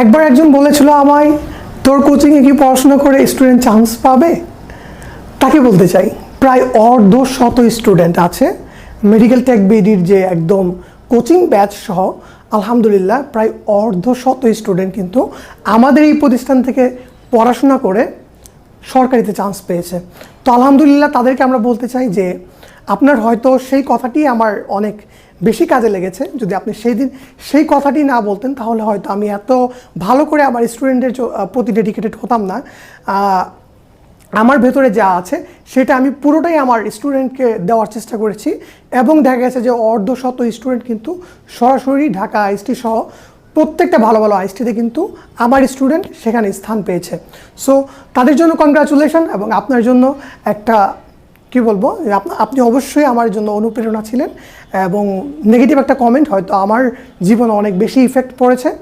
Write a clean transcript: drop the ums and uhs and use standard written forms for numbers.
একবার একজন বলেছিল আমায়, তোর কোচিংয়ে কি পড়াশোনা করে স্টুডেন্ট চান্স পাবে? তাকে বলতে চাই, প্রায় অর্ধশত স্টুডেন্ট আছে মেডিকেল টেক বিডির যে একদম কোচিং ব্যাচ সহ। আলহামদুলিল্লাহ প্রায় অর্ধশত স্টুডেন্ট কিন্তু আমাদের এই প্রতিষ্ঠান থেকে পড়াশোনা করে সরকারিতে চান্স পেয়েছে। তো আলহামদুলিল্লাহ তাদেরকে আমরা বলতে চাই যে আপনার হয়তো সেই কথাটি আমার অনেক বেশি কাজে লেগেছে। যদি আপনি সেই কথাটি না বলতেন তাহলে হয়তো আমি এত ভালো করে আমার স্টুডেন্টের প্রতি ডেডিকেটেড হতাম না। আমার ভেতরে যা আছে সেটা আমি পুরোটাই আমার স্টুডেন্টকে দেওয়ার চেষ্টা করেছি, এবং দেখা গেছে যে অর্ধশত স্টুডেন্ট কিন্তু সরাসরি ঢাকা আইএসটি সহ প্রত্যেকটা ভালো ভালো আইএসটিতে কিন্তু আমার স্টুডেন্ট সেখানে স্থান পেয়েছে। সো তাদের জন্য কনগ্রাচুলেশন, এবং আপনার জন্য একটা কি বলবো, আপনি অবশ্যই আমার জন্য অনুপ্রেরণা ছিলেন, এবং নেগেটিভ একটা কমেন্ট হয়তো আমার জীবনে অনেক বেশি ইফেক্ট পড়েছে।